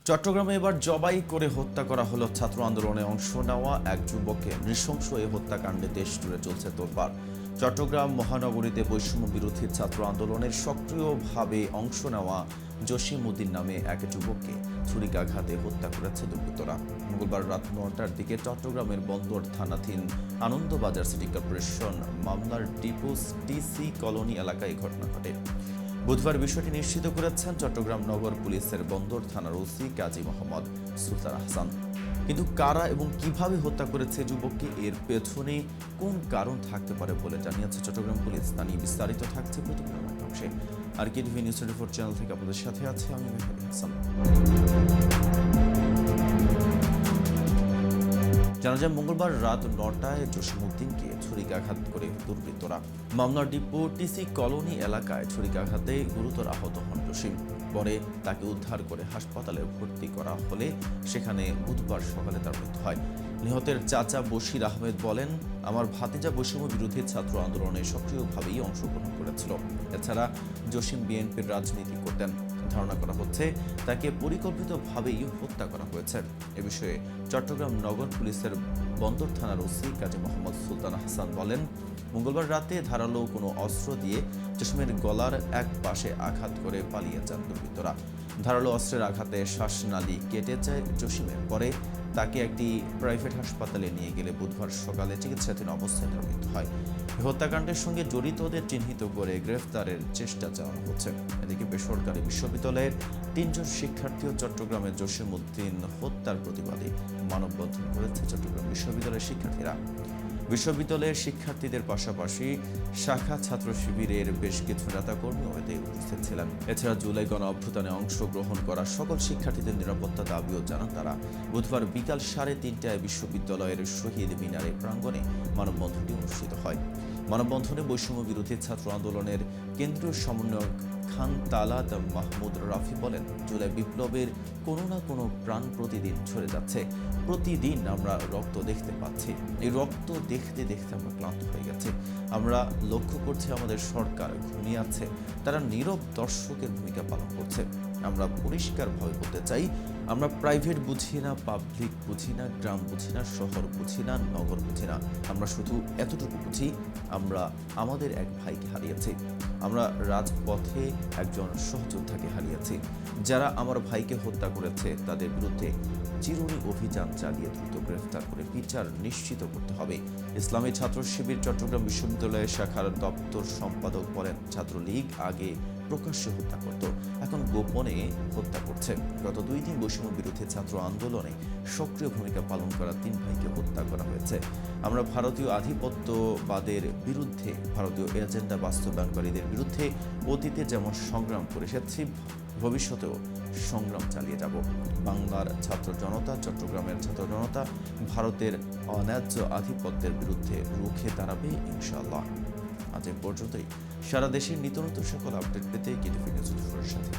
চট্টগ্রামে এবার জবাই করে হত্যা করা হলো ছাত্র আন্দোলনে অংশ নেওয়া এক যুবককে। নৃশংস এই হত্যাকাণ্ডে দেশ জুড়ে চলছে তোলপাড়। চট্টগ্রাম মহানগরীতে বৈষম্য বিরোধী ছাত্র আন্দোলনের সক্রিয়ভাবে অংশ নেওয়া জসিম উদ্দিন নামে এক যুবককে ছুরিকাঘাতে হত্যা করেছে দুর্বৃত্তরা। মঙ্গলবার রাত ৯টার দিকে চট্টগ্রামের বন্দর থানাধীন আনন্দবাজার সিটি কর্পোরেশন মামলার ডিপো টিসি কলোনি এলাকায় ঘটনা ঘটে। বুধবার বিষয়টি নিশ্চিত করেছেন চট্টগ্রাম নগর পুলিশের বন্দর থানার ওসি কাজী মোহাম্মদ সুলতান আহসান। কিন্তু কারা এবং কিভাবে হত্যা করেছে যুবককে, এর পেছনে কোন কারণ থাকতে পারে বলে জানিয়েছে চট্টগ্রাম পুলিশ, তা নিয়ে বিস্তারিত থাকছে প্রতিবেদনের অংশে। আর কেটিভি নিউজ 24 চ্যানেল থেকে আপনাদের সাথে আছে আমি মেহেদি হাসান। জানা যায় মঙ্গলবার রাত ৯টায় জসিম উদ্দিনকে ছুরিকাঘাত করে দুর্বৃত্তরা। মামলার ডিপো টিসি কলোনি এলাকায় ছুরিকাঘাতে গুরুতর আহত হন জসিম। পরে তাকে উদ্ধার করে হাসপাতালে ভর্তি করা হলে সেখানে বুধবার সকালে তার মৃত্যু হয়। নিহতের চাচা বশির আহমেদ বলেন, আমার ভাতিজা বৈষম্য বিরোধী ছাত্র আন্দোলনে সক্রিয়ভাবেই অংশগ্রহণ করেছিল। এছাড়া জসিম বিএনপির রাজনীতি করতেন। ধারণা করা হচ্ছে তাকে পরিকল্পিতভাবেই হত্যা করা হয়েছে। এ বিষয়ে চট্টগ্রাম নগর পুলিশের বন্দর থানার ওসি কাজী মোহাম্মদ সুলতান আহসান বলেন, মঙ্গলবার রাতে ধারালো কোনো অস্ত্র দিয়ে জসিমের গলার এক পাশে আঘাত করে পালিয়ে যান দুর্বৃত্তরা। ধারালো অস্ত্রের আঘাতে শ্বাসনালী কেটে যায় জসিমের। পরে তাকে একটি প্রাইভেট হাসপাতালে নিয়ে গেলে বুধবার সকালে চিকিৎসাধীন অবস্থায় তার মৃত্যু হয়। হত্যাকাণ্ডের সঙ্গে জড়িতদের চিহ্নিত করে গ্রেফতারের চেষ্টা চালানো হচ্ছে। এদিকে বেসরকারি বিশ্ববিদ্যালয়ের ৩ জন শিক্ষার্থীও চট্টগ্রামের জসিম উদ্দিন হত্যার প্রতিবাদে মানববন্ধন করেছে চট্টগ্রাম বিশ্ববিদ্যালয়ের শিক্ষার্থীরা। বিশ্ববিদ্যালয়ের শিক্ষার্থীদের পাশাপাশি শাখা ছাত্র শিবিরের বেশ কিছু নেতাকর্মীও এতে উপস্থিত ছিলেন। এছাড়া জুলাই গণ অভ্যুত্থানে অংশগ্রহণ করা সকল শিক্ষার্থীদের নিরাপত্তা দাবিও জানান তারা। বুধবার বিকাল ৩:৩০টায় বিশ্ববিদ্যালয়ের শহীদ মিনারে প্রাঙ্গণে মানববন্ধনটি অনুষ্ঠিত হয়। মানববন্ধনে বৈষম্য বিরোধী ছাত্র আন্দোলনের কেন্দ্রীয় সমন্বয়ক খান তালাত মাহমুদ রাফি বলেন, জুলাই বিপ্লবের কোনো না কোনো প্রাণ প্রতিদিন ঝরে যাচ্ছে। প্রতিদিন আমরা রক্ত দেখতে পাচ্ছি। এই রক্ত দেখতে দেখতে আমরা ক্লান্ত হয়ে গেছে। আমরা লক্ষ্য করছি আমাদের সরকার ঘুমিয়ে আছে, তারা নীরব দর্শকের ভূমিকা পালন করছে। আমরা পরিষ্কারভাবে বলতে চাই, আমরা প্রাইভেট বুঝি না, পাবলিক বুঝি না, গ্রাম বুঝি না, শহর বুঝি না, নগর বুঝি না। আমরা শুধু এতটুকু বুঝি, আমরা আমাদের এক ভাইকে হারিয়েছি। আমরা রাজপথে একজন সহযোদ্ধাকে হারিয়েছি। যারা আমার ভাইকে হত্যা করেছে তাদের বিরুদ্ধে চিরুনি অভিযান চালিয়ে দ্রুত গ্রেফতার করে বিচার নিশ্চিত করতে হবে। ইসলামী ছাত্র শিবির চট্টগ্রাম বিশ্ববিদ্যালয়ের শাখার দপ্তর সম্পাদক বলেন, ছাত্রলীগ আগে প্রকাশ্যে হত্যা করত, এখন গোপনে হত্যা করছে। গত 2 দিন বৈষম্য বিরোধী ছাত্র আন্দোলনে সক্রিয় ভূমিকা পালন করা 3 ভাইকে হত্যা করা হয়েছে। আমরা ভারতীয় আধিপত্যবাদের বিরুদ্ধে, ভারতীয় এজেন্ডা বাস্তবায়নকারীদের বিরুদ্ধে অতীতে যেমন সংগ্রাম করে এসেছি, ভবিষ্যতেও সংগ্রাম চালিয়ে যাব। বাংলার ছাত্র জনতা, চট্টগ্রামের ছাত্র জনতা ভারতের অন্যায্য আধিপত্যের বিরুদ্ধে রুখে দাঁড়াবে ইনশাআল্লাহ। আজ এ পর্যন্তই। সারা দেশের নিত্য নতুন সকল আপডেট পেতে কেটিভি নিউজ 24 এর সাথে